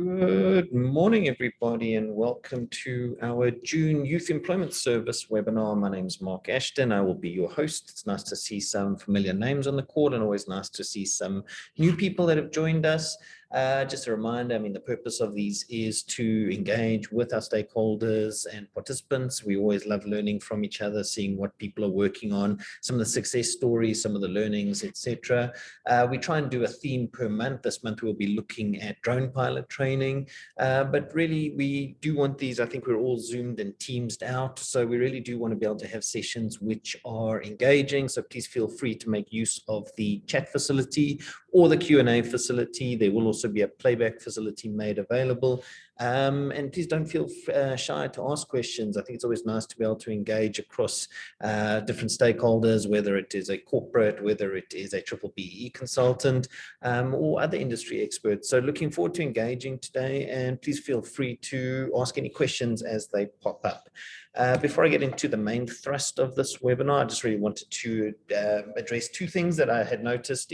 Good morning, everybody, and welcome to our June Youth Employment Service webinar. My name is Marc Ashton. I will be your host. It's nice to see some familiar names on the call and always nice to see some new people that have joined us. Just a reminder, the purpose of these is to engage with our stakeholders and participants. We always love learning from each other, seeing what people are working on, some of the success stories, some of the learnings, etc. We try and do a theme per month. This month we'll be looking at drone pilot training, but really we do want these. I think we're all Zoomed and Teamsed out, so we really do want to be able to have sessions which are engaging. So please feel free to make use of the chat facility or the Q&A facility. There will also be a playback facility made available. And please don't feel shy to ask questions. I think it's always nice to be able to engage across different stakeholders, whether it is a corporate, whether it is a B-BBEE consultant, or other industry experts. So looking forward to engaging today, and please feel free to ask any questions as they pop up. Before I get into the main thrust of this webinar, I just really wanted to address two things that I had noticed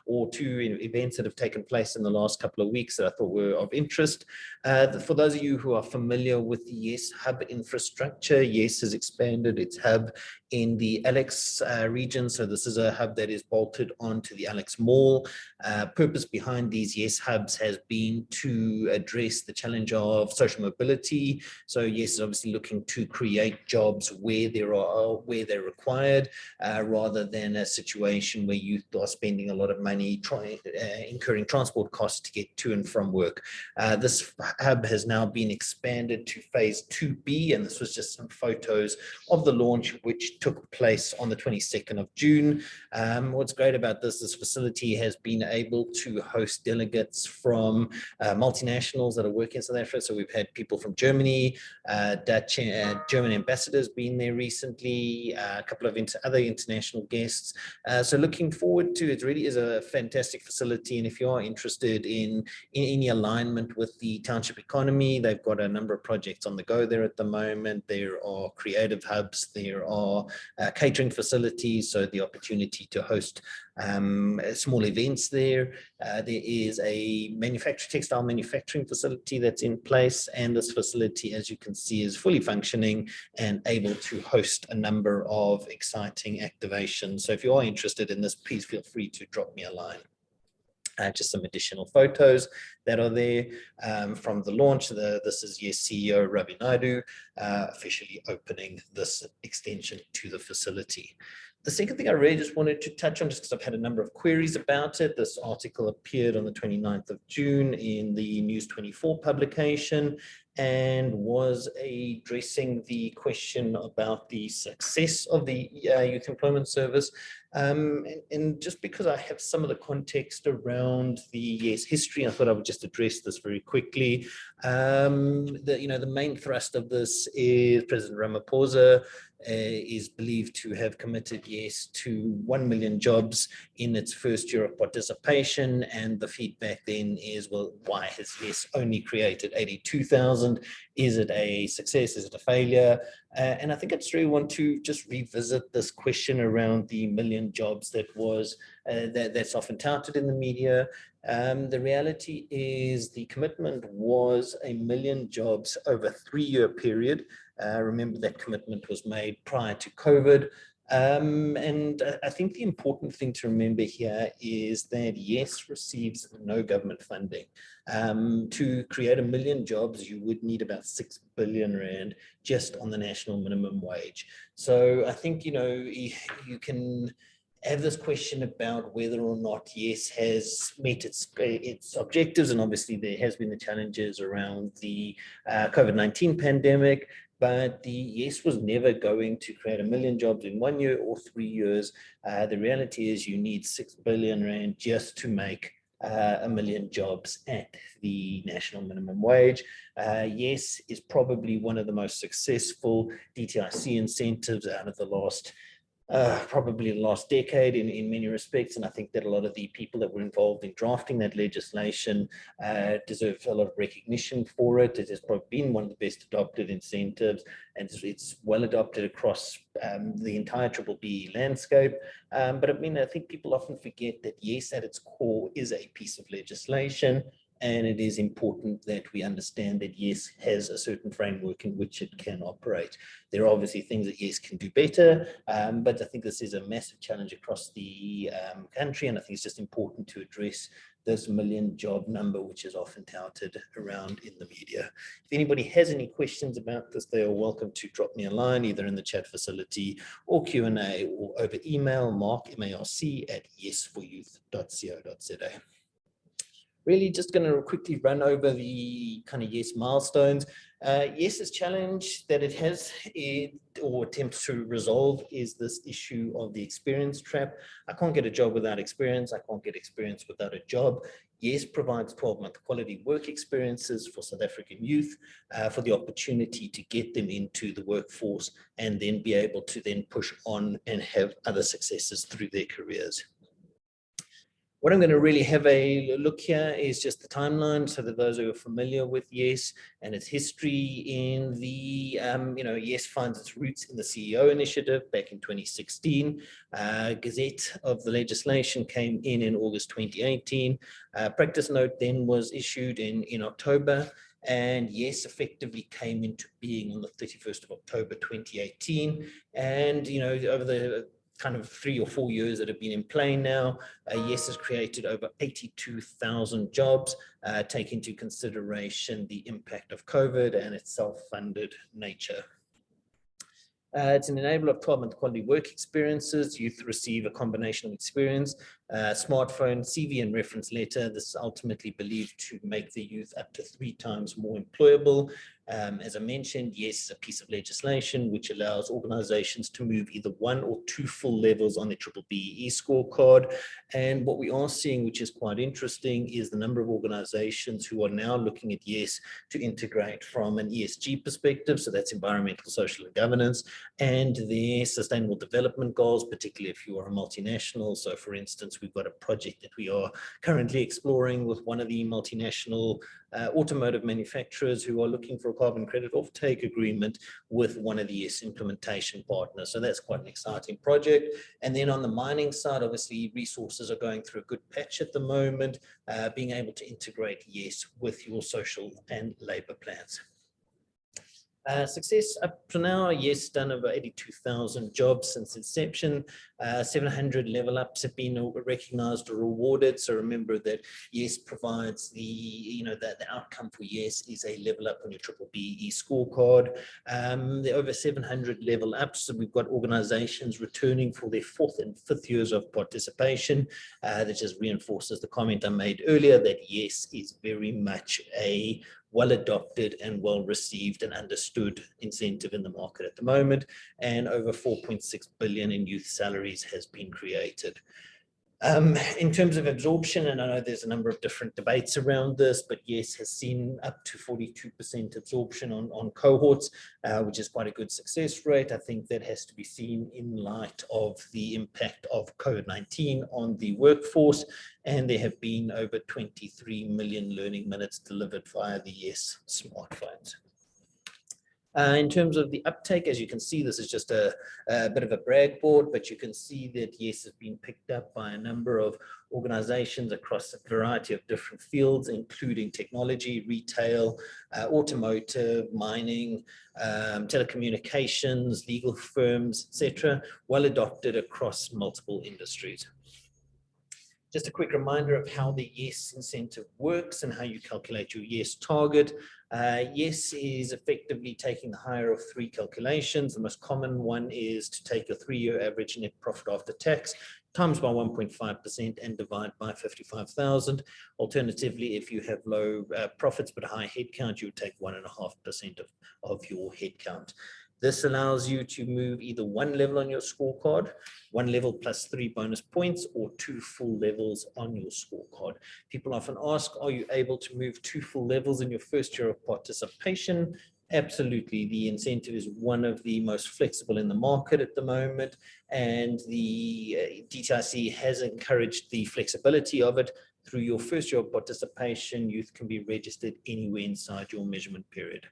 or two events that have taken place in the last couple of weeks that I thought were of interest. For those of you who are familiar with the YES hub infrastructure, YES has expanded its hub in the Alex region. So this is a hub that is bolted onto the Alex Mall. Purpose behind these YES hubs has been to address the challenge of social mobility. So YES is obviously looking to create jobs where they're required, rather than a situation where youth are spending a lot of money incurring transport costs to get to and from work. This hub has now been expanded to phase 2B, and this was just some photos of the launch, which took place on the 22nd of June. What's great about this facility has been able to host delegates from multinationals that are working in South Africa. So we've had people from Germany, Dutch, German ambassadors been there recently, a couple of other international guests. So looking forward to it. Really is a fantastic facility, and if you are interested in any alignment with the township economy, they've got a number of projects on the go there at the moment. There are creative hubs, there are catering facilities, so the opportunity to host small events there. There is a textile manufacturing facility that's in place, and this facility, as you can see, is fully functioning and able to host a number of exciting activations. So if you are interested in this, please feel free to drop me a line. Just some additional photos that are there from the launch. This is YES CEO Ravi Naidu officially opening this extension to the facility. The second thing I really just wanted to touch on, just because I've had a number of queries about it, this article appeared on the 29th of June in the News 24 publication, and was addressing the question about the success of the Youth Employment Service. And just because I have some of the context around the YES history, I thought I would just address this very quickly. The main thrust of this is President Ramaphosa is believed to have committed YES to 1 million jobs in its first year of participation, and the feedback then is, well, why has YES only created 82,000? Is it a success? Is it a failure? And I think I just really want to just revisit this question around the million jobs that was that's often touted in the media. The reality is the commitment was 1 million jobs over a 3-year period. Remember that commitment was made prior to COVID. And I think the important thing to remember here is that YES receives no government funding. To create 1 million jobs, you would need about 6 billion rand just on the national minimum wage. So I think, you can have this question about whether or not YES has met its objectives, and obviously there has been the challenges around the COVID-19 pandemic. But the YES was never going to create 1 million jobs in 1 year or 3 years. The reality is you need 6 billion rand just to make 1 million jobs at the national minimum wage. YES is probably one of the most successful DTIC incentives out of the last probably the last decade in many respects. And I think that a lot of the people that were involved in drafting that legislation deserve a lot of recognition for it. It has probably been one of the best adopted incentives, and it's well adopted across the entire B-BBEE landscape. But I mean, I think people often forget that YES at its core is a piece of legislation. And it is important that we understand that YES has a certain framework in which it can operate. There are obviously things that YES can do better, but I think this is a massive challenge across the country, and I think it's just important to address this million job number, which is often touted around in the media. If anybody has any questions about this, they are welcome to drop me a line, either in the chat facility or Q&A, or over email, Marc, M-A-R-C, @yesforyouth.co.za. Really just going to quickly run over the kind of YES milestones. YES's challenge that it has or attempts to resolve is this issue of the experience trap. I can't get a job without experience. I can't get experience without a job. YES provides 12-month quality work experiences for South African youth for the opportunity to get them into the workforce and then be able to then push on and have other successes through their careers. What I'm going to really have a look here is just the timeline, so that those who are familiar with YES and its history in the, YES finds its roots in the CEO initiative back in 2016. Gazette of the legislation came in August 2018. Practice note then was issued in October. And YES effectively came into being on the 31st of October 2018. And, over the kind of 3 or 4 years that have been in play now, YES has created over 82,000 jobs, take into consideration the impact of COVID and its self-funded nature. It's an enabler of 12-month quality work experiences. Youth receive a combination of experience, smartphone, CV, and reference letter. This is ultimately believed to make the youth up to 3 times more employable. As I mentioned, YES is a piece of legislation which allows organizations to move either 1 or 2 full levels on their B-BBEE scorecard. And what we are seeing, which is quite interesting, is the number of organizations who are now looking at YES to integrate from an ESG perspective. So that's environmental, social, and governance, and their sustainable development goals, particularly if you are a multinational. So for instance, we've got a project that we are currently exploring with one of the multinational automotive manufacturers who are looking for a carbon credit offtake agreement with one of the YES implementation partners. So that's quite an exciting project. And then on the mining side, obviously resources are going through a good patch at the moment, being able to integrate YES with your social and labor plans. Success up to now, YES done over 82,000 jobs since inception. 700 level ups have been recognized or rewarded. So remember that YES provides the outcome for YES is a level up on your B-BBEE scorecard. There are over 700 level ups. So we've got organizations returning for their 4th and 5th years of participation. That just reinforces the comment I made earlier that YES is very much a well adopted and well received and understood incentive in the market at the moment, and over 4.6 billion in youth salaries has been created. In terms of absorption, and I know there's a number of different debates around this, but YES has seen up to 42% absorption on cohorts, which is quite a good success rate. I think that has to be seen in light of the impact of COVID-19 on the workforce, and there have been over 23 million learning minutes delivered via the YES smartphones. In terms of the uptake, as you can see, this is just a bit of a brag board, but you can see that YES has been picked up by a number of organizations across a variety of different fields, including technology, retail, automotive, mining, telecommunications, legal firms, etc., well adopted across multiple industries. Just a quick reminder of how the YES incentive works and how you calculate your YES target. YES is effectively taking the higher of 3 calculations. The most common one is to take a 3-year average net profit after tax, times by 1.5% and divide by 55,000. Alternatively, if you have low profits but high headcount, you would take 1.5% of your headcount. This allows you to move either 1 level on your scorecard, 1 level plus 3 bonus points, or 2 full levels on your scorecard. People often ask, are you able to move 2 full levels in your first year of participation? Absolutely. The incentive is one of the most flexible in the market at the moment, and the DTIC has encouraged the flexibility of it. Through your first year of participation, youth can be registered anywhere inside your measurement period.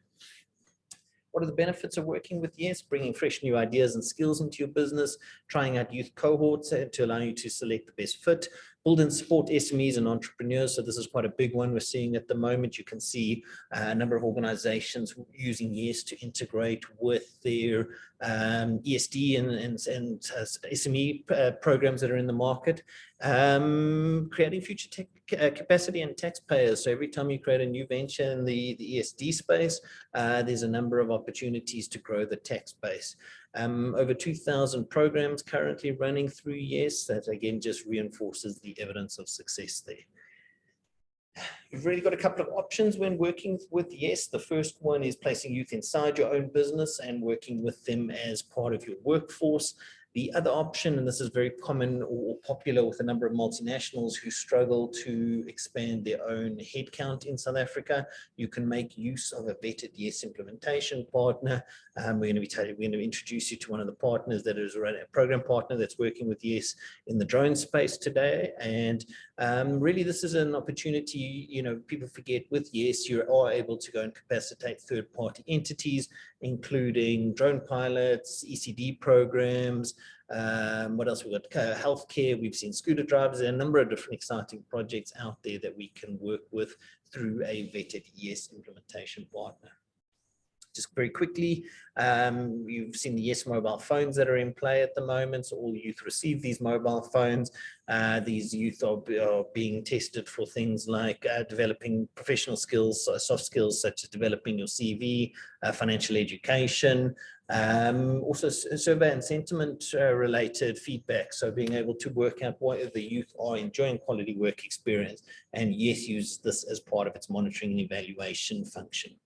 What are the benefits of working with YES? Bringing fresh new ideas and skills into your business, trying out youth cohorts to allow you to select the best fit, build and support SMEs and entrepreneurs. So this is quite a big one we're seeing at the moment. You can see a number of organizations using YES to integrate with their ESD and SME programs that are in the market, creating future tech capacity and taxpayers. So every time you create a new venture in the ESD space, there's a number of opportunities to grow the tax base. Over 2,000 programs currently running through YES. That again just reinforces the evidence of success there. You've really got a couple of options when working with YES. The first one is placing youth inside your own business and working with them as part of your workforce. The other option, and this is very common or popular with a number of multinationals who struggle to expand their own headcount in South Africa, you can make use of a vetted YES implementation partner. We're going to introduce you to one of the partners that is a program partner that's working with YES in the drone space today. And really, this is an opportunity. People forget with YES, you are able to go and capacitate third-party entities, including drone pilots, ECD programs. What else? We've got healthcare. We've seen scooter drivers. There are a number of different exciting projects out there that we can work with through a vetted YES implementation partner. Just very quickly, you've seen the YES mobile phones that are in play at the moment. So all youth receive these mobile phones. These youth are being tested for things like developing professional skills, soft skills such as developing your CV, financial education, also survey and sentiment related feedback. So being able to work out whether the youth are enjoying quality work experience, and YES uses this as part of its monitoring and evaluation function.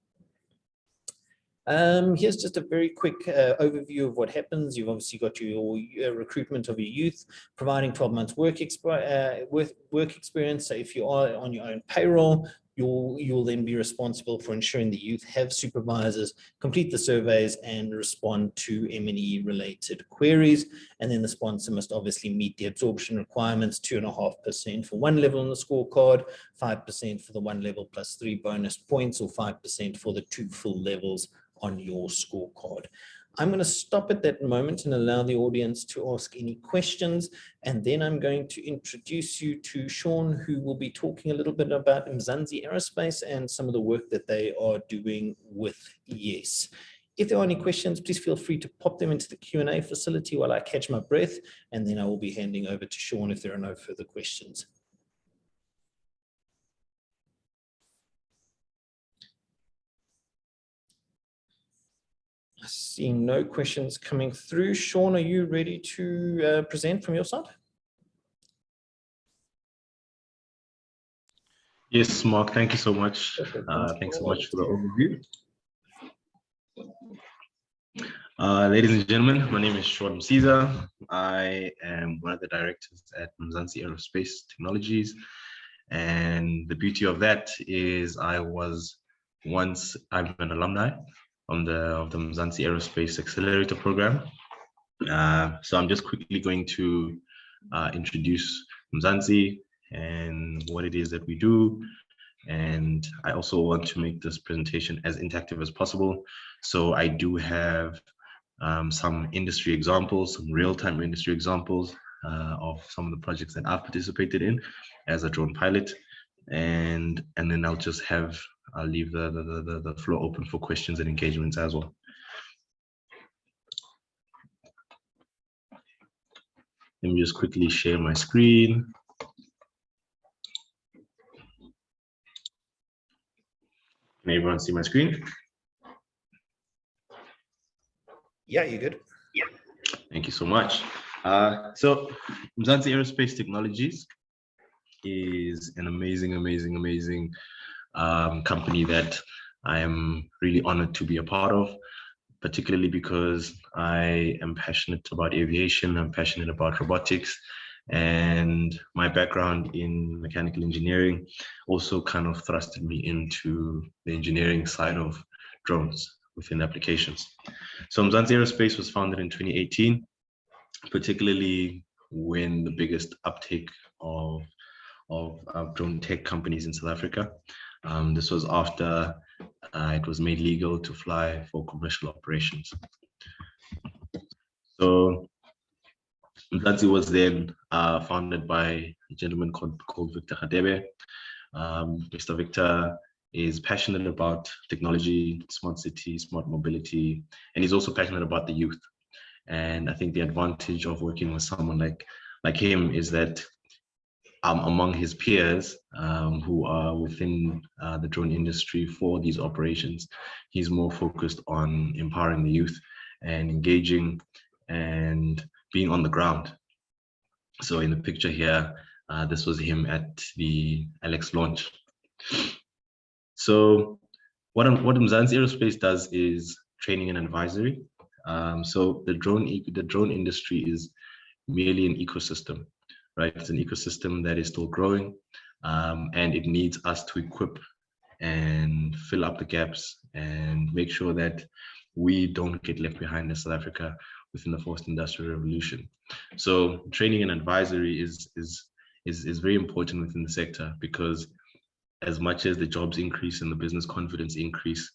Here's just a very quick overview of what happens. You've obviously got your recruitment of your youth, providing 12 months work experience. So if you are on your own payroll, you'll then be responsible for ensuring the youth have supervisors, complete the surveys, and respond to M&E related queries. And then the sponsor must obviously meet the absorption requirements, 2.5% for one level on the scorecard, 5% for the one level plus 3 bonus points, or 5% for the 2 full levels on your scorecard. I'm going to stop at that moment and allow the audience to ask any questions, and then I'm going to introduce you to Sean, who will be talking a little bit about Mzansi Aerospace and some of the work that they are doing with YES. If there are any questions, please feel free to pop them into the Q&A facility while I catch my breath, and then I will be handing over to Sean if there are no further questions. I see no questions coming through. Sean, are you ready to present from your side? Yes, Mark, thank you so much. Thanks so much for the overview. Ladies and gentlemen, my name is Sean Msiza. I am one of the directors at Mzansi Aerospace Technologies. And the beauty of that is I'm an alumni of the Mzansi Aerospace Accelerator Program. So I'm just quickly going to introduce Mzansi and what it is that we do. And I also want to make this presentation as interactive as possible. So I do have some industry examples, some real-time industry examples of some of the projects that I've participated in as a drone pilot. And then I'll leave the floor open for questions and engagements as well. Let me just quickly share my screen. Can everyone see my screen? Yeah, you're good. Yeah. Thank you so much. So Mzansi Aerospace Technologies is an amazing company that I am really honored to be a part of, particularly because I am passionate about aviation, I'm passionate about robotics, and my background in mechanical engineering also kind of thrusted me into the engineering side of drones within applications. So Mzansi Aerospace was founded in 2018, particularly when the biggest uptake of drone tech companies in South Africa. This was after it was made legal to fly for commercial operations. So Mzansi was then founded by a gentleman called Victor Hadebe. Mr. Victor is passionate about technology, smart city, smart mobility, and he's also passionate about the youth. And I think the advantage of working with someone like him is that among his peers who are within the drone industry for these operations, he's more focused on empowering the youth and engaging and being on the ground. So in the picture here, this was him at the Alex launch. So what Mzansi Aerospace does is training and advisory. So the drone industry is merely an ecosystem, right? It's an ecosystem that is still growing, and it needs us to equip and fill up the gaps and make sure that we don't get left behind in South Africa within the fourth industrial revolution. So training and advisory is very important within the sector, because as much as the jobs increase and the business confidence increase,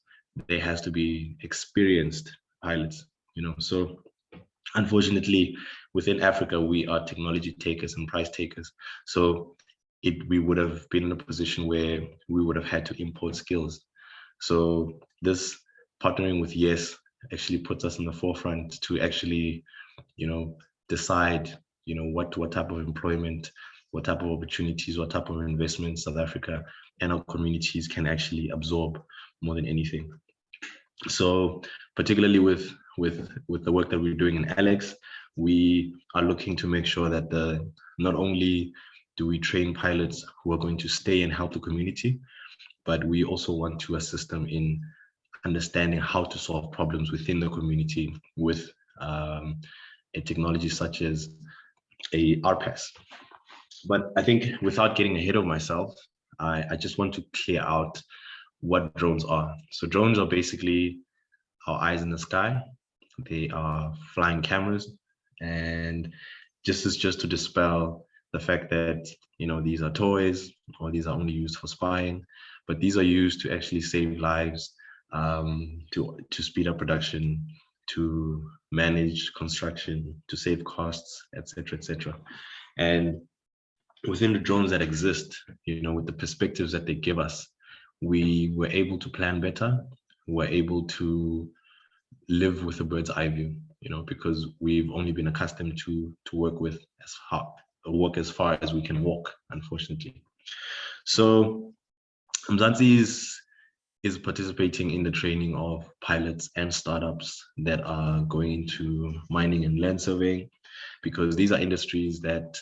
there has to be experienced pilots, So unfortunately, within Africa, we are technology takers and price takers. So we would have been in a position where we would have had to import skills. So this partnering with YES actually puts us in the forefront to actually, decide, what type of employment, what type of opportunities, what type of investment South Africa and our communities can actually absorb more than anything. So particularly with the work that we're doing in Alex, we are looking to make sure that not only do we train pilots who are going to stay and help the community, but we also want to assist them in understanding how to solve problems within the community with a technology such as a RPAS. But I think without getting ahead of myself, I just want to clear out what drones are. So drones are basically our eyes in the sky. They are flying cameras, and just to dispel the fact that these are toys or these are only used for spying, but these are used to actually save lives, to speed up production, to manage construction, to save costs, etc., etc. And within the drones that exist, with the perspectives that they give us, we were able to plan better. We're able to live with a bird's eye view, because we've only been accustomed to work as far as we can walk, unfortunately. So Mzansi is participating in the training of pilots and startups that are going into mining and land surveying, because these are industries that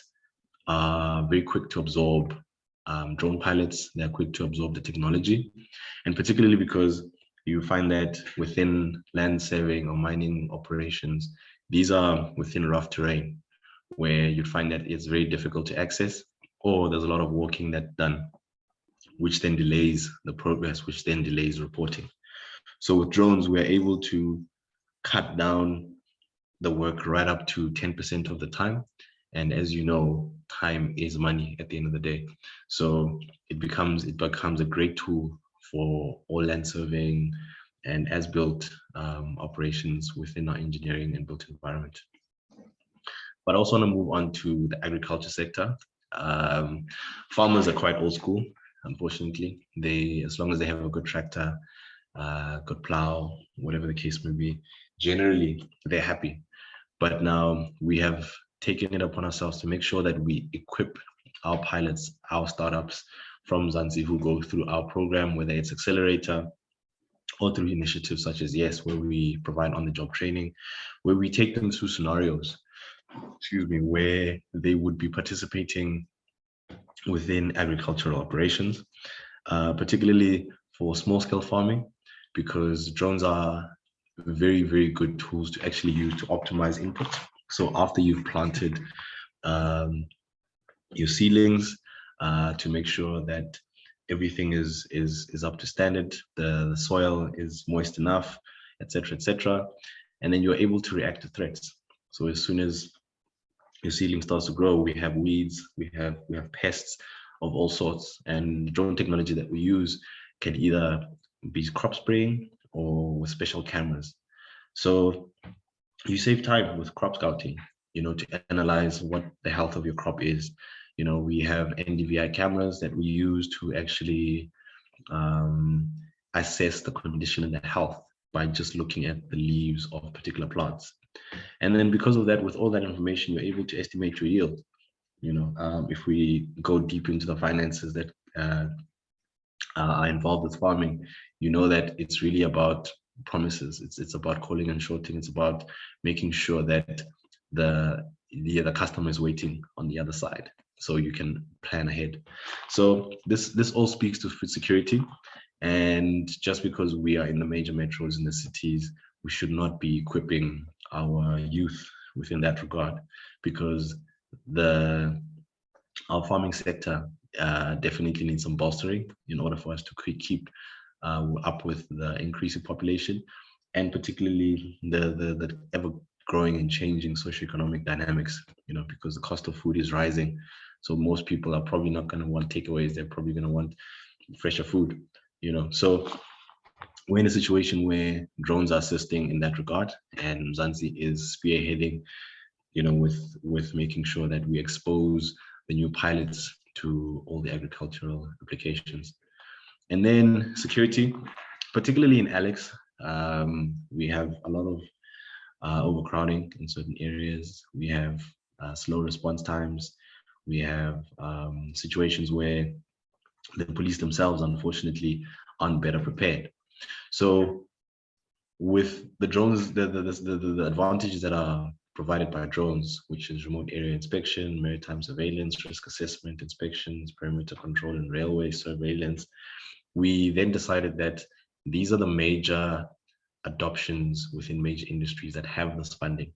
are very quick to absorb drone pilots. They're quick to absorb the technology, and particularly because you find that within land surveying or mining operations, these are within rough terrain where you'd find that it's very difficult to access, or there's a lot of walking that's done, which then delays the progress, which then delays reporting. So with drones, we're able to cut down the work right up to 10% of the time. And as you know, time is money at the end of the day. So it becomes a great tool for all land surveying and as-built operations within our engineering and built environment. But I also want to move on to the agriculture sector. Farmers are quite old school, unfortunately. As long as they have a good tractor, good plow, whatever the case may be, generally they're happy. But now we have taken it upon ourselves to make sure that we equip our pilots, our startups from Mzansi who go through our program, whether it's Accelerator or through initiatives such as YES, where we provide on-the-job training, where we take them through scenarios, where they would be participating within agricultural operations, particularly for small-scale farming, because drones are very, very good tools to actually use to optimize input. So after you've planted your seedlings, to make sure that everything is up to standard, the soil is moist enough, etc., and then you're able to react to threats. So as soon as your seedling starts to grow, we have weeds, we have pests of all sorts, and the drone technology that we use can either be crop spraying or with special cameras. So you save time with crop scouting, to analyze what the health of your crop is. We have NDVI cameras that we use to actually assess the condition and the health by just looking at the leaves of particular plants. And then because of that, with all that information, you're able to estimate your yield. If we go deep into the finances that are involved with farming, that it's really about promises. It's about calling and shorting. It's about making sure that the customer is waiting on the other side, so you can plan ahead. So this all speaks to food security. And just because we are in the major metros in the cities, we should not be equipping our youth within that regard, because our farming sector definitely needs some bolstering in order for us to keep up with the increasing population, and particularly the ever growing and changing socioeconomic dynamics, because the cost of food is rising. So most people are probably not going to want takeaways. They're probably going to want fresher food, So we're in a situation where drones are assisting in that regard, and Mzansi is spearheading, with making sure that we expose the new pilots to all the agricultural applications. And then security, particularly in Alex, we have a lot of overcrowding in certain areas. We have slow response times. We have situations where the police themselves, unfortunately, aren't better prepared. So with the drones, the advantages that are provided by drones, which is remote area inspection, maritime surveillance, risk assessment, inspections, perimeter control, and railway surveillance, we then decided that these are the major adoptions within major industries that have this funding,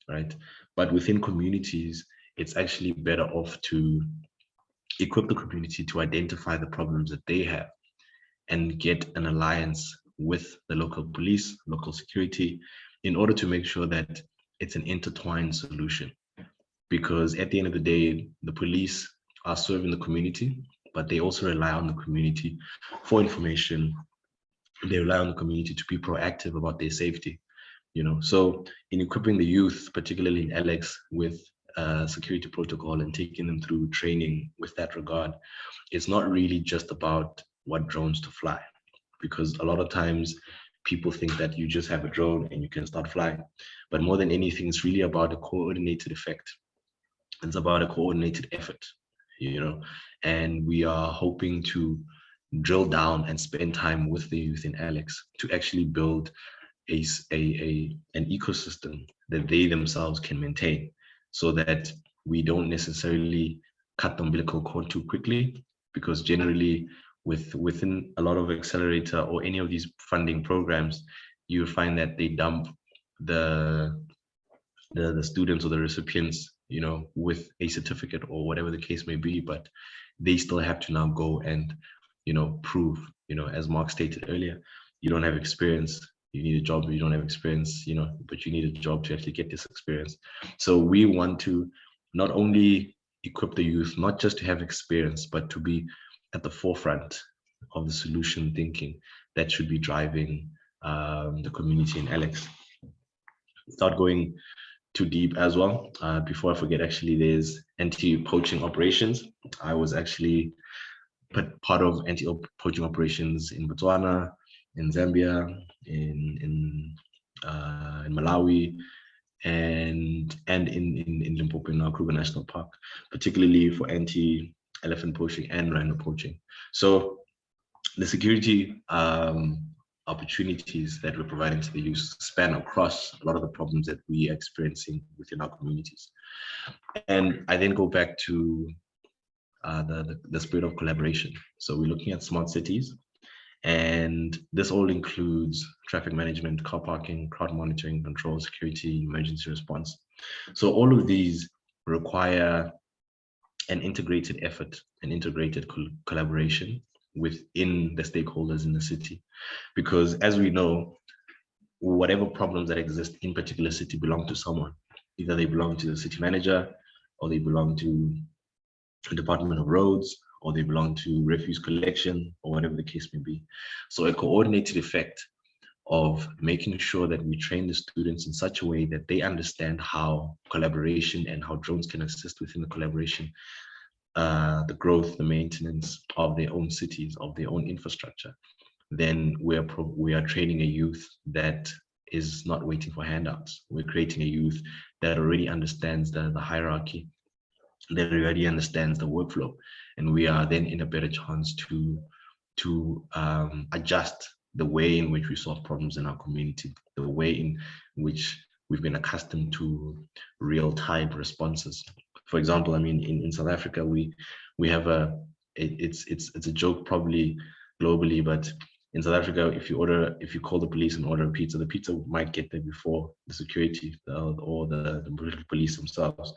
right? But within communities, it's actually better off to equip the community to identify the problems that they have and get an alliance with the local police, local security, in order to make sure that it's an intertwined solution. Because at the end of the day, the police are serving the community, but they also rely on the community for information. They rely on the community to be proactive about their safety. So in equipping the youth, particularly in Alex, with security protocol and taking them through training with that regard, it's not really just about what drones to fly, because a lot of times people think that you just have a drone and you can start flying. But more than anything, it's really about a coordinated effect. It's about a coordinated effort, and we are hoping to drill down and spend time with the youth in Alex to actually build an ecosystem that they themselves can maintain, so that we don't necessarily cut the umbilical cord too quickly, because generally within a lot of accelerator or any of these funding programs, you find that they dump the students or the recipients, with a certificate or whatever the case may be, but they still have to now go and, prove, as Marc stated earlier, you don't have experience, you need a job, you don't have experience, but you need a job to actually get this experience. So we want to not only equip the youth, not just to have experience, but to be at the forefront of the solution thinking that should be driving the community in Alex. Without going too deep as well, before I forget, actually, there's anti-poaching operations. I was actually part of anti-poaching operations in Botswana, in Zambia, in Malawi, and in Limpopo, in our Kruger National Park, particularly for anti-elephant poaching and rhino poaching. So the security opportunities that we're providing to the youth span across a lot of the problems that we are experiencing within our communities. And I then go back to the spirit of collaboration. So we're looking at smart cities, and this all includes traffic management, car parking, crowd monitoring, control, security, emergency response. So all of these require an integrated effort, an integrated collaboration within the stakeholders in the city. Because as we know, whatever problems that exist in particular city belong to someone. Either they belong to the city manager, or they belong to the Department of Roads, or they belong to refuse collection, or whatever the case may be. So a coordinated effect of making sure that we train the students in such a way that they understand how collaboration and how drones can assist within the collaboration the growth, the maintenance of their own cities, of their own infrastructure, then we are training a youth that is not waiting for handouts. We're creating a youth that already understands the hierarchy, that already understands the workflow, and we are then in a better chance to adjust the way in which we solve problems in our community, the way in which we've been accustomed to real-time responses. For example, I mean, in South Africa, we have it's a joke probably globally, but in South Africa, if you call the police and order a pizza, the pizza might get there before the security or the police themselves.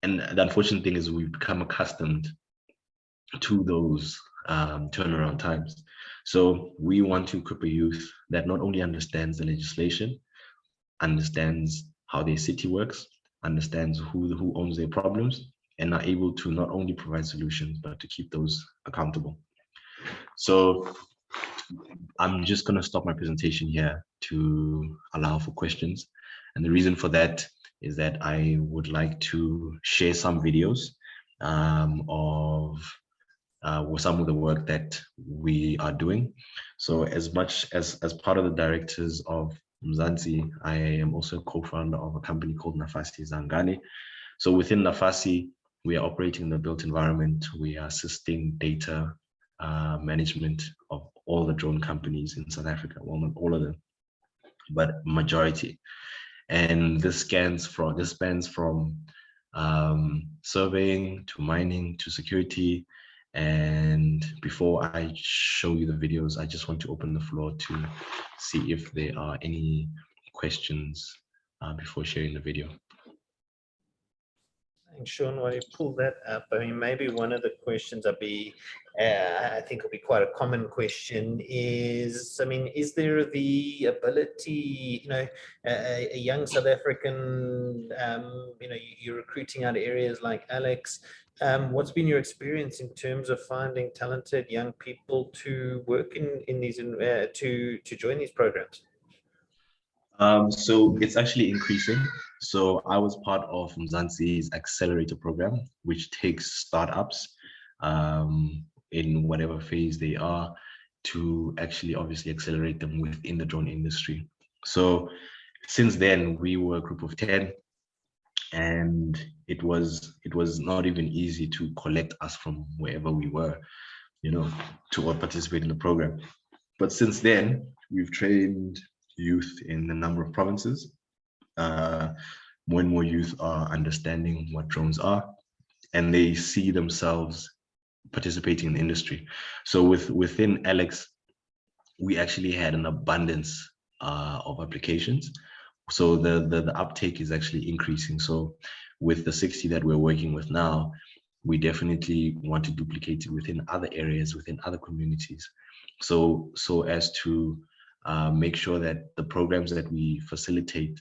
And the unfortunate thing is we've become accustomed to those turnaround times. So we want to equip a youth that not only understands the legislation, understands how their city works, understands who owns their problems, and are able to not only provide solutions, but to keep those accountable. So I'm just going to stop my presentation here to allow for questions. And the reason for that is that I would like to share some videos of some of the work that we are doing. So as much as part of the directors of Mzansi, I am also a co-founder of a company called Nafasi Zangane. So within Nafasi, we are operating in the built environment. We are assisting data management of all the drone companies in South Africa. Well, not all of them, but majority. And this spans from surveying to mining to security. And before I show you the videos, I just want to open the floor to see if there are any questions before sharing the video. Thanks, Sean. While you pull that up, I mean, maybe one of the questions I think will be quite a common question is, I mean, is there the ability, you know, a young South African, you know, you're recruiting out of areas like Alex. What's been your experience in terms of finding talented young people to work in these, to join these programs? So it's actually increasing. So I was part of Mzansi's accelerator program, which takes startups in whatever phase they are to actually obviously accelerate them within the drone industry. So since then, we were a group of 10, and it was not even easy to collect us from wherever we were, you know, to all participate in the program. But since then, we've trained youth in a number of provinces. More and more youth are understanding what drones are, and they see themselves participating in the industry. So within Alex, we actually had an abundance of applications. So the uptake is actually increasing. So with the 60 that we're working with now, we definitely want to duplicate it within other areas, within other communities. So as to make sure that the programs that we facilitate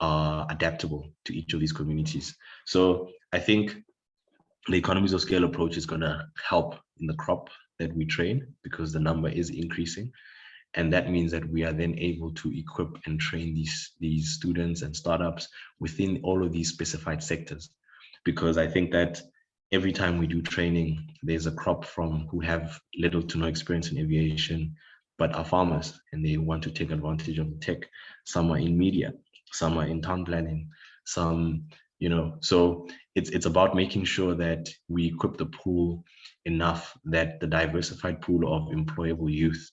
are adaptable to each of these communities. So I think the economies of scale approach is going to help in the crop that we train, because the number is increasing. And that means that we are then able to equip and train these students and startups within all of these specified sectors. Because I think that every time we do training, there's a crop from who have little to no experience in aviation, but are farmers and they want to take advantage of the tech. Some are in media, some are in town planning, some, you know, so it's about making sure that we equip the pool enough that the diversified pool of employable youth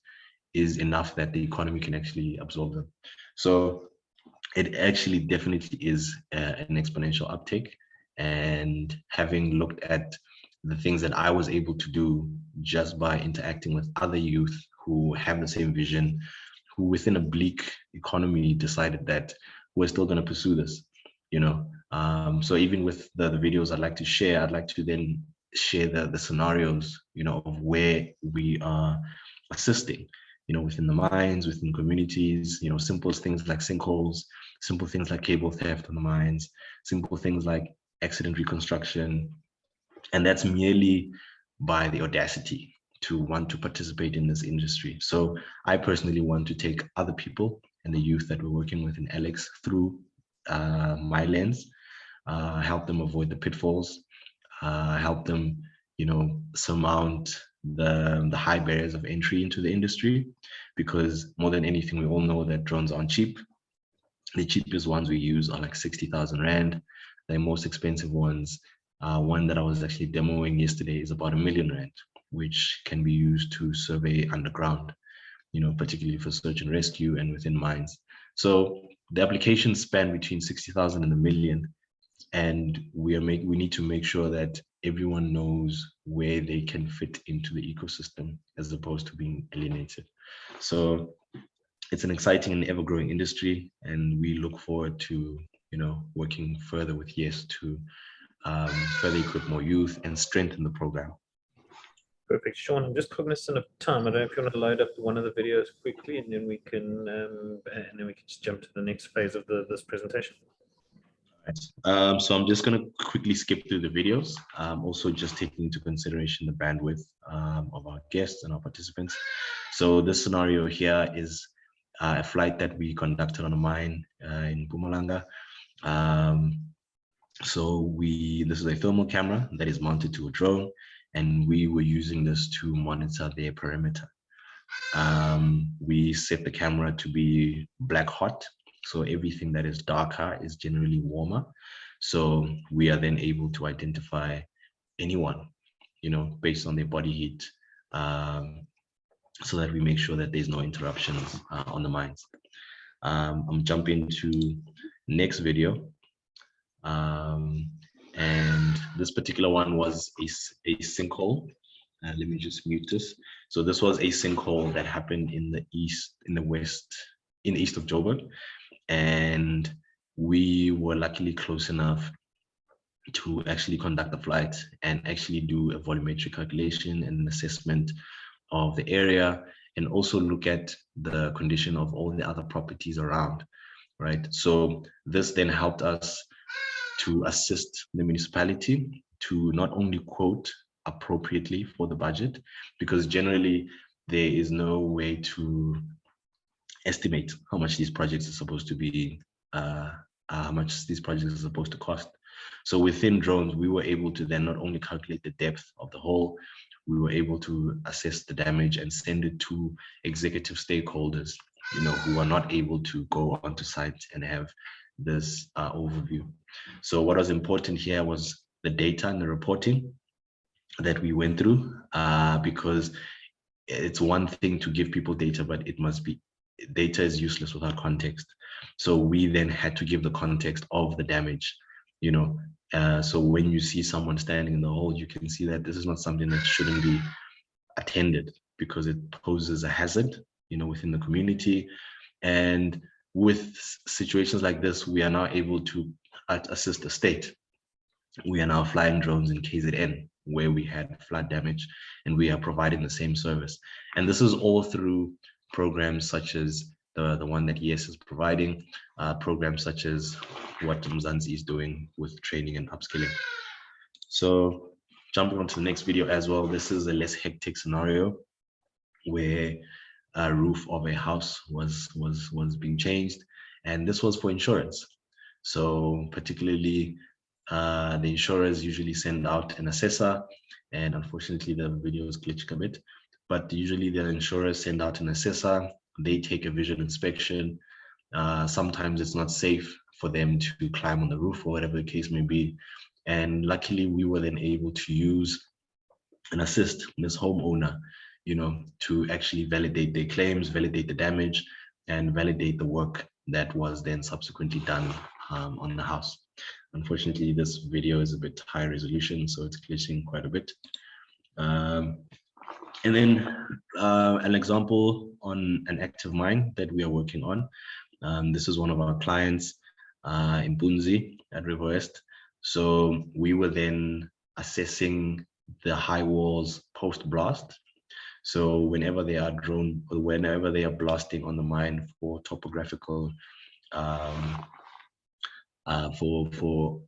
is enough that the economy can actually absorb them. So it actually definitely is an exponential uptake. And having looked at the things that I was able to do just by interacting with other youth who have the same vision, who within a bleak economy decided that we're still going to pursue this, you know. So even with the videos I'd like to share, I'd like to then share the scenarios, you know, of where we are assisting, you know, within the mines, within communities, you know, simple things like sinkholes, simple things like cable theft on the mines, simple things like accident reconstruction. And that's merely by the audacity to want to participate in this industry. So I personally want to take other people and the youth that we're working with in Alex through my lens, help them avoid the pitfalls, help them, surmount the high barriers of entry into the industry, because more than anything, we all know that drones aren't cheap. The cheapest ones we use are like 60,000 Rand. The most expensive ones, one that I was actually demoing yesterday, is about R1,000,000, which can be used to survey underground, particularly for search and rescue and within mines. So the applications span between 60,000 and R1,000,000, and we need to make sure that everyone knows where they can fit into the ecosystem as opposed to being alienated. So it's an exciting and ever-growing industry, and we look forward to working further with YES to further equip more youth and strengthen the program. Perfect, Sean. I'm just cognizant of time. I don't know if you want to load up one of the videos quickly, and then we can just jump to the next phase of this presentation. So I'm just going to quickly skip through the videos, also just taking into consideration the bandwidth of our guests and our participants. So this scenario here is a flight that we conducted on a mine in Mpumalanga. So this is a thermal camera that is mounted to a drone, and we were using this to monitor their perimeter. We set the camera to be black hot, so everything that is darker is generally warmer. So we are then able to identify anyone, based on their body heat, so that we make sure that there's no interruptions on the mines. I'm jumping to next video. And this particular one was a sinkhole. Let me just mute this. So this was a sinkhole that happened in the east of Joburg. And we were luckily close enough to actually conduct the flight and actually do a volumetric calculation and an assessment of the area, and also look at the condition of all the other properties around, right? So this then helped us to assist the municipality to not only quote appropriately for the budget, because generally there is no way to estimate how much these projects are supposed to be, how much these projects are supposed to cost. So within drones, we were able to then not only calculate the depth of the hole, we were able to assess the damage and send it to executive stakeholders, who are not able to go onto site and have this overview. So what was important here was the data and the reporting that we went through, because it's one thing to give people data, but data is useless without context. So we then had to give the context of the damage, so when you see someone standing in the hole, you can see that this is not something that shouldn't be attended, because it poses a hazard, within the community. And with situations like this, we are now able to assist the state. We are now flying drones in KZN, where we had flood damage, and we are providing the same service. And this is all through programs such as the one that YES is providing, programs such as what Mzansi is doing with training and upskilling. So jumping on to the next video as well, this is a less hectic scenario where a roof of a house was being changed, and this was for insurance. So particularly the insurers usually send out an assessor, and unfortunately the video is glitching a bit, but usually the insurers send out an assessor. They take a visual inspection. Sometimes it's not safe for them to climb on the roof, or whatever the case may be. And luckily we were then able to use and assist this homeowner, to actually validate their claims, validate the damage, and validate the work that was then subsequently done on the house. Unfortunately, this video is a bit high resolution, so it's glitching quite a bit. And then an example on an active mine that we are working on. This is one of our clients in Bunzi at River West. So we were then assessing the high walls post-blast. So whenever they are blasting on the mine for topographical, for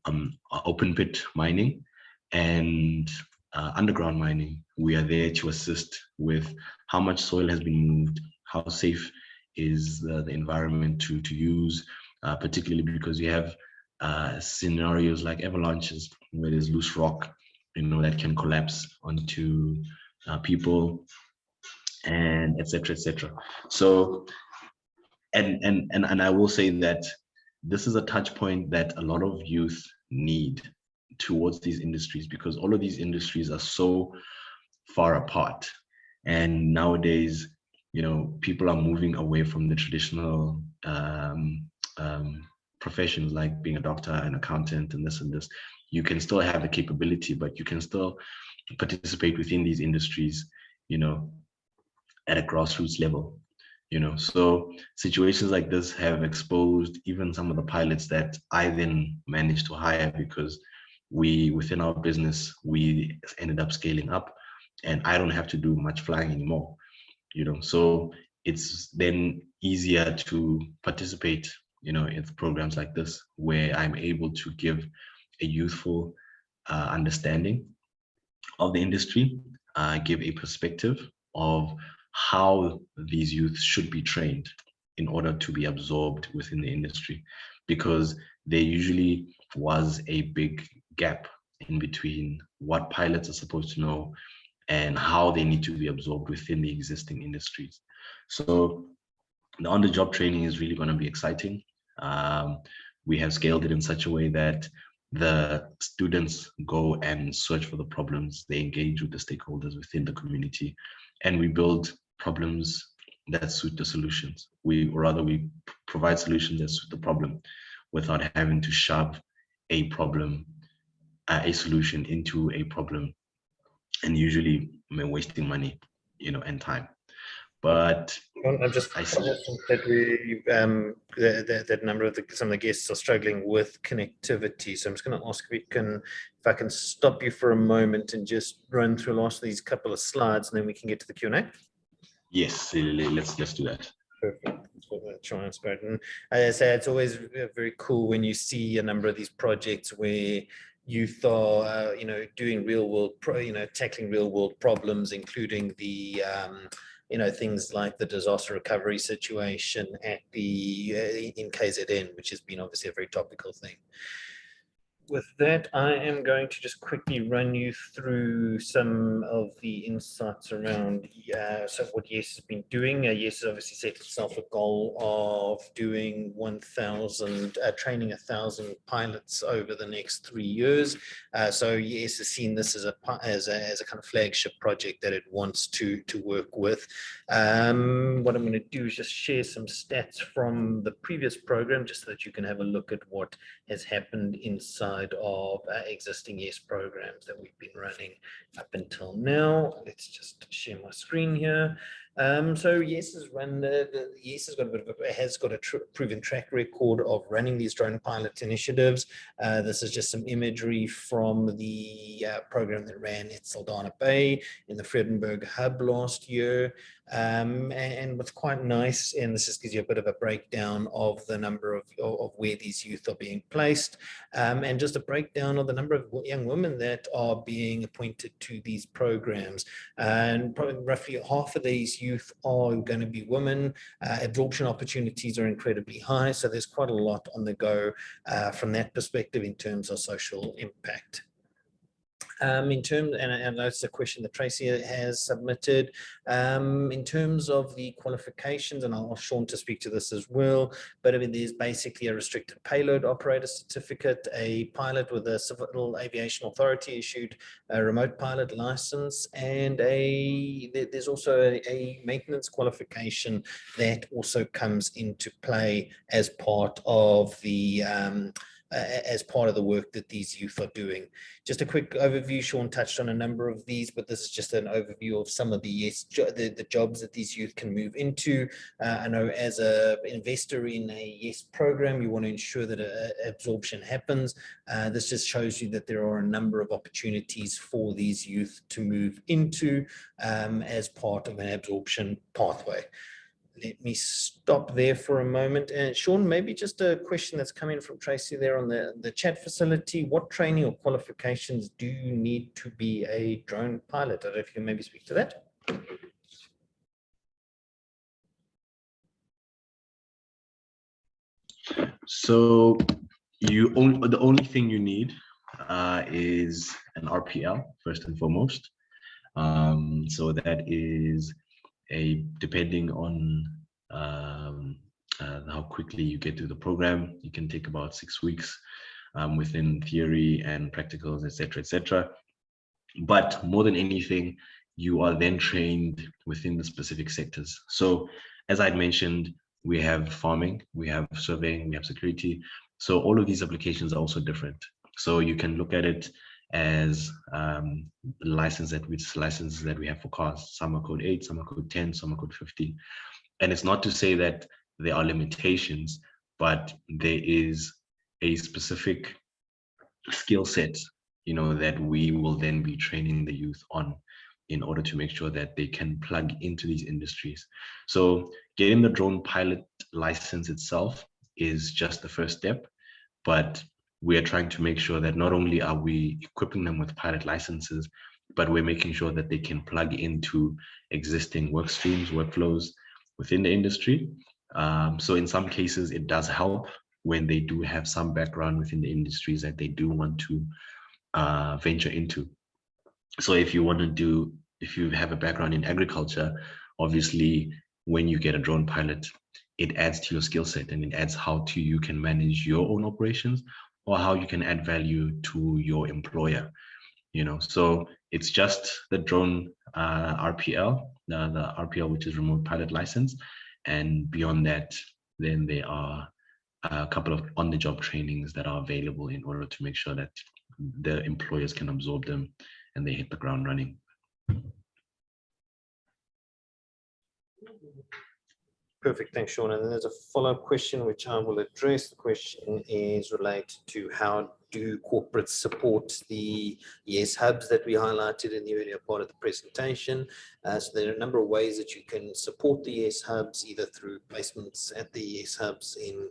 open pit mining and underground mining, we are there to assist with how much soil has been moved, how safe is the environment to use, particularly because you have scenarios like avalanches where there's loose rock that can collapse onto people, and etc. etc. So, and I will say that this is a touch point that a lot of youth need towards these industries, because all of these industries are so far apart. And nowadays, people are moving away from the traditional professions, like being a doctor, an accountant, and this and this. You can still have the capability, but you can still participate within these industries, at a grassroots level. So situations like this have exposed even some of the pilots that I then managed to hire, because within our business, we ended up scaling up, and I don't have to do much flying anymore. So it's then easier to participate in programs like this, where I'm able to give a youthful understanding of the industry, give a perspective of how these youth should be trained in order to be absorbed within the industry, because there usually was a big gap in between what pilots are supposed to know and how they need to be absorbed within the existing industries. So the on-the-job training is really going to be exciting. We have scaled it in such a way that the students go and search for the problems, they engage with the stakeholders within the community, and we build problems that suit the solutions. We provide solutions that suit the problem without having to shove a problem, a solution into a problem, and usually wasting money, and time. But I'm just I see. cognizant that that number of some of the guests are struggling with connectivity. So I'm just going to ask if I can stop you for a moment and just run through the last of these couple of slides, and then we can get to the Q&A. Yes, let's do that. Perfect. That's what we're trying to and as I say, it's always very cool when you see a number of these projects where youth are, doing real world, tackling real world problems, including the, things like the disaster recovery situation at in KZN, which has been obviously a very topical thing. With that, I am going to just quickly run you through some of the insights around what YES has been doing. YES has obviously set itself a goal of doing 1,000, training 1,000 pilots over the next 3 years. So YES has seen this as a kind of flagship project that it wants to work with. What I'm going to do is just share some stats from the previous program, just so that you can have a look at what has happened inside of existing YES programs that we've been running up until now. Let's just share my screen here. So YES has run YES has got a proven track record of running these drone pilot initiatives. This is just some imagery from the program that ran at Saldanha Bay in the Vredenburg hub last year. And what's quite nice, and this just gives you a bit of a breakdown of the number of where these youth are being placed, and just a breakdown of the number of young women that are being appointed to these programs. And probably roughly half of these youth are going to be women. Absorption opportunities are incredibly high, so there's quite a lot on the go from that perspective in terms of social impact. In terms, and that's a question that Tracy has submitted, in terms of the qualifications, and I'll ask Sean to speak to this as well, but I mean, there's basically a restricted payload operator certificate, a pilot with a Civil Aviation Authority issued a remote pilot license, and there's also a maintenance qualification that also comes into play as part of the work that these youth are doing. Just a quick overview. Sean touched on a number of these, but this is just an overview of some of the jobs that these youth can move into. I know as an investor in a YES program, you want to ensure that absorption happens. This just shows you that there are a number of opportunities for these youth to move into as part of an absorption pathway. Let me stop there for a moment. And Sean, maybe just a question that's coming from Tracy there on the chat facility. What training or qualifications do you need to be a drone pilot? I don't know if you can maybe speak to that. So the only thing you need is an RPL, first and foremost. So that is depending on how quickly you get through the program, you can take about 6 weeks within theory and practicals, etc., etc. But more than anything, you are then trained within the specific sectors. So as I'd mentioned, we have farming, we have surveying, we have security. So all of these applications are also different. So you can look at it as the licenses that we have for cars. Some are code 8, some are code 10, some are code 50. And it's not to say that there are limitations, but there is a specific skill set, that we will then be training the youth on in order to make sure that they can plug into these industries. So getting the drone pilot license itself is just the first step, but we are trying to make sure that not only are we equipping them with pilot licenses, but we're making sure that they can plug into existing work streams, workflows within the industry. So in some cases, it does help when they do have some background within the industries that they do want to venture into. So if you have a background in agriculture, obviously when you get a drone pilot, it adds to your skill set, and it adds how you can manage your own operations or how you can add value to your employer. So it's just the drone RPL, the RPL, which is remote pilot license. And beyond that, then there are a couple of on-the-job trainings that are available in order to make sure that the employers can absorb them and they hit the ground running. Perfect, thanks, Sean. And then there's a follow-up question which I will address. The question is related to how do corporates support the YES hubs that we highlighted in the earlier part of the presentation. So there are a number of ways that you can support the YES hubs, either through placements at the YES hubs in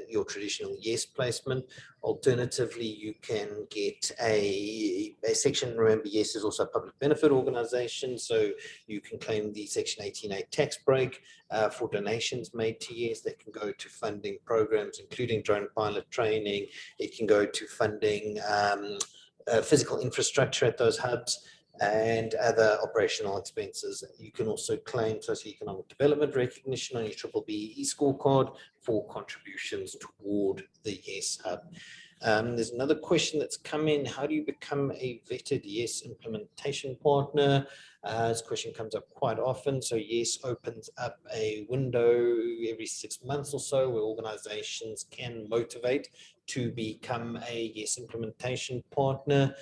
your traditional YES placement. Alternatively, you can get a section. Remember, YES is also a public benefit organization, so you can claim the Section 18A tax break for donations made to YES that can go to funding programs, including drone pilot training. It can go to funding physical infrastructure at those hubs and other operational expenses. You can also claim socioeconomic development recognition on your B-BBEE scorecard for contributions toward the YES hub. There's another question that's come in. How do you become a vetted YES implementation partner? This question comes up quite often. So YES opens up a window every 6 months or so where organizations can motivate to become a YES implementation partner.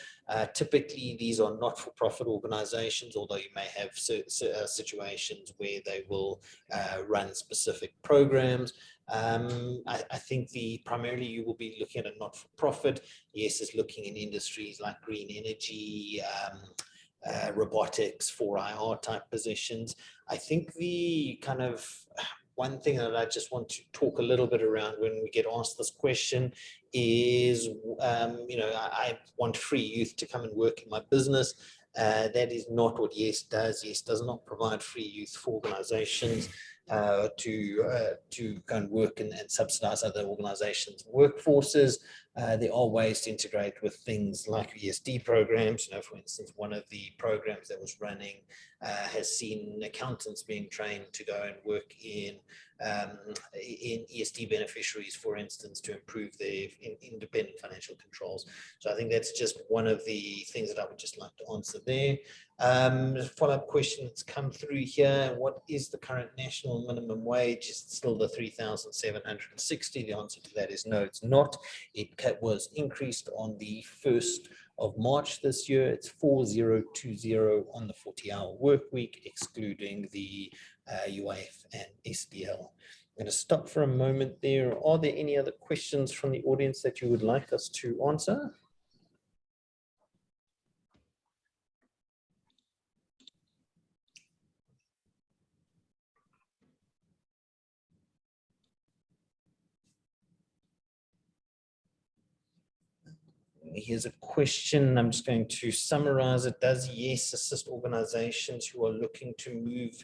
Typically, these are not-for-profit organizations, although you may have situations where they will run specific programs. I think primarily you will be looking at a not-for-profit. YES is looking in industries like green energy, robotics, 4IR type positions. I think the kind of one thing that I just want to talk a little bit around when we get asked this question is, I want free youth to come and work in my business. That is not what YES does. YES does not provide free youth for organizations to go and work and subsidize other organizations' workforces. There are ways to integrate with things like ESD programs. For instance, one of the programs that was running has seen accountants being trained to go and work in ESD beneficiaries, for instance, to improve their independent financial controls. So I think that's just one of the things that I would just like to answer there. A follow-up question that's come through here. What is the current national minimum wage? Is it still the 3,760? The answer to that is no, it's not. It was increased on the 1st of March this year. It's 4,020 on the 40-hour work week, excluding the UIF and SDL. I'm going to stop for a moment there. Are there any other questions from the audience that you would like us to answer? Here's a question. I'm just going to summarize it. Does YES assist organizations who are looking to move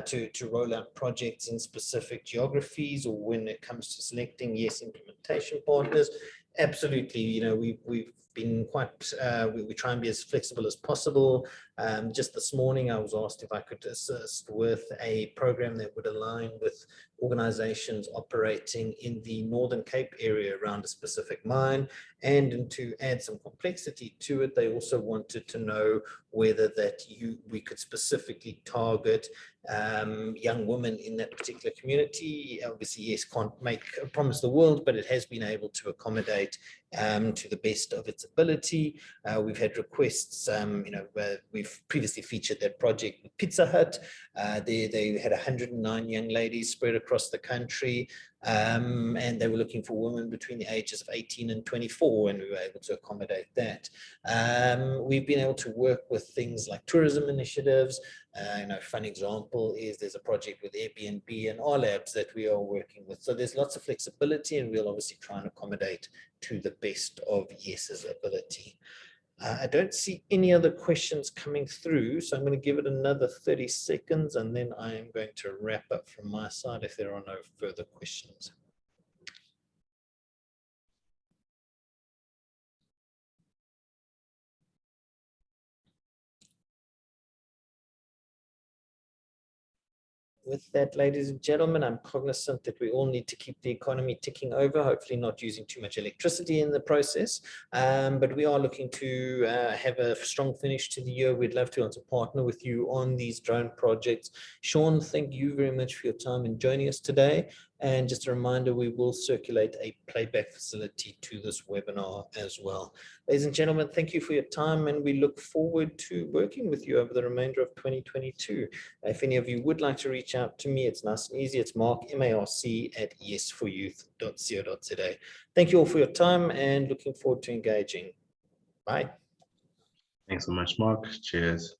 to roll out projects in specific geographies, or when it comes to selecting YES implementation partners? Absolutely. We've been quite, we try and be as flexible as possible. Just this morning, I was asked if I could assist with a program that would align with organizations operating in the Northern Cape area around a specific mine. And to add some complexity to it, they also wanted to know whether we could specifically target young women in that particular community. Obviously, yes, can't promise the world, but it has been able to accommodate to the best of its ability. We've had requests, we've previously featured that project with Pizza Hut. They had 109 young ladies spread across the country, and they were looking for women between the ages of 18 and 24, and we were able to accommodate that. We've been able to work with things like tourism initiatives. A fun example is there's a project with Airbnb and R Labs that we are working with. So there's lots of flexibility, and we'll obviously try and accommodate to the best of YES's ability. I don't see any other questions coming through, so I'm going to give it another 30 seconds, and then I am going to wrap up from my side if there are no further questions. With that, ladies and gentlemen, I'm cognizant that we all need to keep the economy ticking over, hopefully not using too much electricity in the process. But we are looking to have a strong finish to the year. We'd love to also partner with you on these drone projects. Sean, thank you very much for your time in joining us today. And just a reminder, we will circulate a playback facility to this webinar as well. Ladies and gentlemen, thank you for your time, and we look forward to working with you over the remainder of 2022. If any of you would like to reach out to me, it's nice and easy. It's Marc, M-A-R-C, @yesforyouth.co.za. Thank you all for your time, and looking forward to engaging. Bye. Thanks so much, Marc. Cheers.